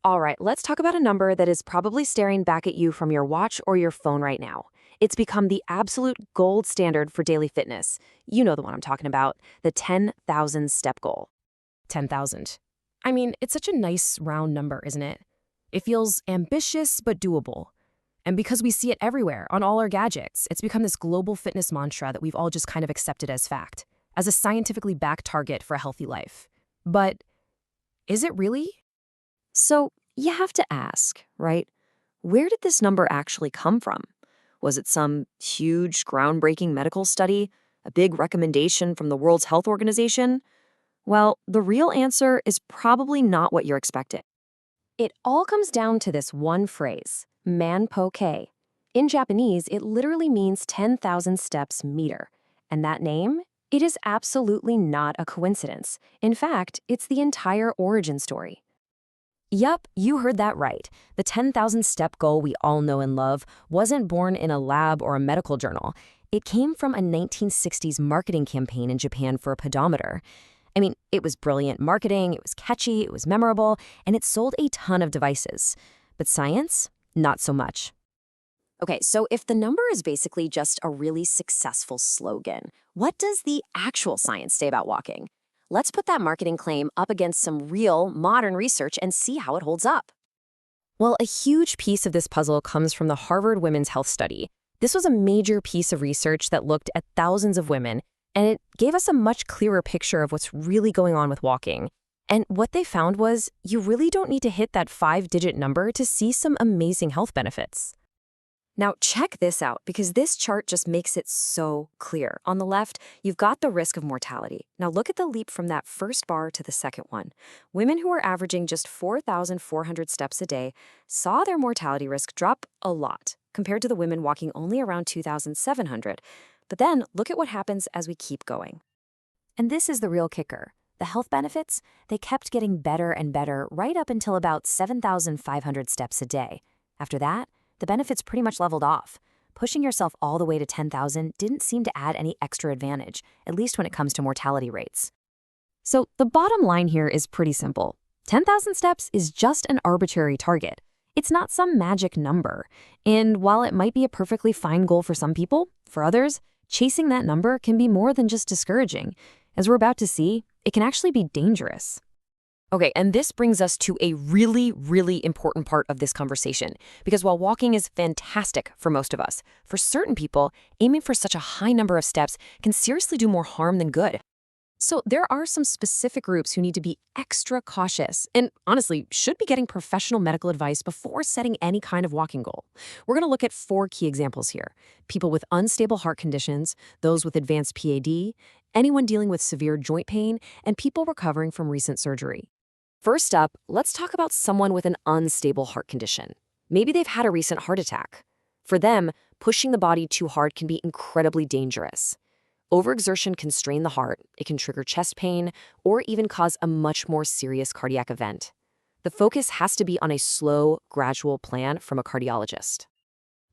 All right, let's talk about a number that is probably staring back at you from your watch or your phone right now. It's become the absolute gold standard for daily fitness. You know the one I'm talking about, the 10,000 step goal. 10,000. I mean, it's such a nice round number, isn't it? It feels ambitious but doable. And because we see it everywhere on all our gadgets, it's become this global fitness mantra that we've all just kind of accepted as fact, as a scientifically backed target for a healthy life. But is it really? So you have to ask, right? Where did this number actually come from? Was it some huge, groundbreaking medical study? A big recommendation from the World Health Organization? Well, the real answer is probably not what you're expecting. It all comes down to this one phrase, manpoke. In Japanese, it literally means 10,000 steps meter. And that name? It is absolutely not a coincidence. In fact, it's the entire origin story. Yup, you heard that right. The 10,000 step goal we all know and love wasn't born in a lab or a medical journal. It came from a 1960s marketing campaign in Japan for a pedometer. I mean, it was brilliant marketing, it was catchy, it was memorable, and it sold a ton of devices. But science? Not so much. Okay, so if the number is basically just a really successful slogan, what does the actual science say about walking? Let's put that marketing claim up against some real, modern research and see how it holds up. Well, a huge piece of this puzzle comes from the Harvard Women's Health Study. This was a major piece of research that looked at thousands of women, and it gave us a much clearer picture of what's really going on with walking. And what they found was you really don't need to hit that 5-digit number to see some amazing health benefits. Now, check this out, because this chart just makes it so clear. On the left, you've got the risk of mortality. Now, look at the leap from that first bar to the second one. Women who were averaging just 4,400 steps a day saw their mortality risk drop a lot, compared to the women walking only around 2,700. But then, look at what happens as we keep going. And this is the real kicker. The health benefits, they kept getting better and better right up until about 7,500 steps a day. After that, the benefits pretty much leveled off. Pushing yourself all the way to 10,000 didn't seem to add any extra advantage, at least when it comes to mortality rates. So the bottom line here is pretty simple. 10,000 steps is just an arbitrary target. It's not some magic number. And while it might be a perfectly fine goal for some people, for others, chasing that number can be more than just discouraging. As we're about to see, it can actually be dangerous. Okay, and this brings us to a really, really important part of this conversation. Because while walking is fantastic for most of us, for certain people, aiming for such a high number of steps can seriously do more harm than good. So there are some specific groups who need to be extra cautious and honestly should be getting professional medical advice before setting any kind of walking goal. We're going to look at 4 key examples here. People with unstable heart conditions, those with advanced PAD, anyone dealing with severe joint pain, and people recovering from recent surgery. First up, let's talk about someone with an unstable heart condition. Maybe they've had a recent heart attack. For them, pushing the body too hard can be incredibly dangerous. Overexertion can strain the heart, it can trigger chest pain, or even cause a much more serious cardiac event. The focus has to be on a slow, gradual plan from a cardiologist.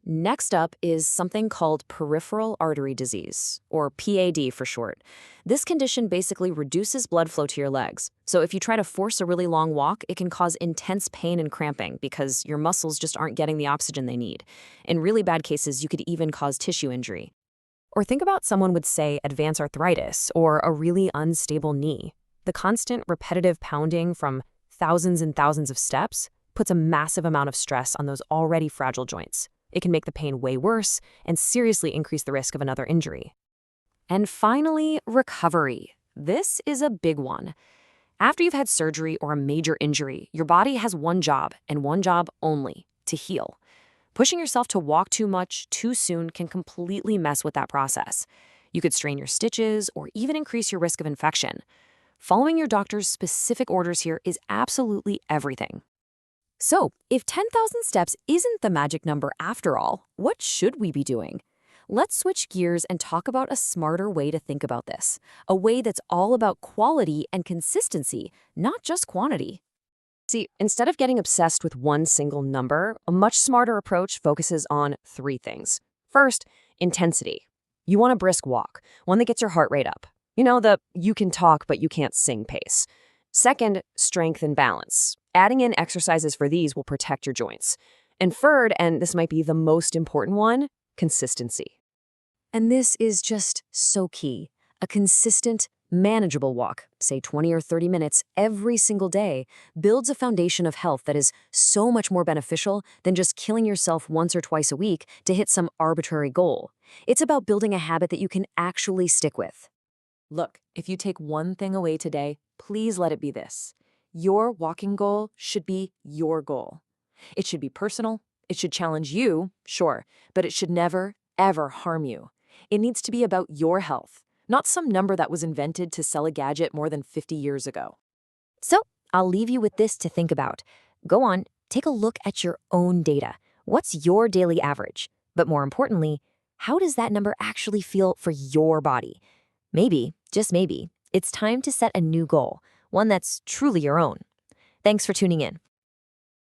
Next up is something called peripheral artery disease, or PAD for short. This condition basically reduces blood flow to your legs. So if you try to force a really long walk, it can cause intense pain and cramping because your muscles just aren't getting the oxygen they need. In really bad cases, you could even cause tissue injury. Or think about someone with, say, advanced arthritis or a really unstable knee. The constant repetitive pounding from thousands and thousands of steps puts a massive amount of stress on those already fragile joints. It can make the pain way worse and seriously increase the risk of another injury. And finally, recovery. This is a big one. After you've had surgery or a major injury, your body has one job and one job only, to heal. Pushing yourself to walk too much too soon can completely mess with that process. You could strain your stitches or even increase your risk of infection. Following your doctor's specific orders here is absolutely everything. So, if 10,000 steps isn't the magic number after all, what should we be doing? Let's switch gears and talk about a smarter way to think about this. A way that's all about quality and consistency, not just quantity. See, instead of getting obsessed with one single number, a much smarter approach focuses on 3 things. First, intensity. You want a brisk walk, one that gets your heart rate up. You know, the you can talk but you can't sing pace. Second, strength and balance. Adding in exercises for these will protect your joints. And third, and this might be the most important one, consistency. And this is just so key. A consistent, manageable walk, say 20 or 30 minutes every single day, builds a foundation of health that is so much more beneficial than just killing yourself once or twice a week to hit some arbitrary goal. It's about building a habit that you can actually stick with. Look, if you take one thing away today, please let it be this. Your walking goal should be your goal. It should be personal. It should challenge you, sure, but it should never, ever harm you. It needs to be about your health, not some number that was invented to sell a gadget more than 50 years ago. So, I'll leave you with this to think about. Go on, take a look at your own data. What's your daily average? But more importantly, how does that number actually feel for your body? Maybe, just maybe, it's time to set a new goal, one that's truly your own. Thanks for tuning in.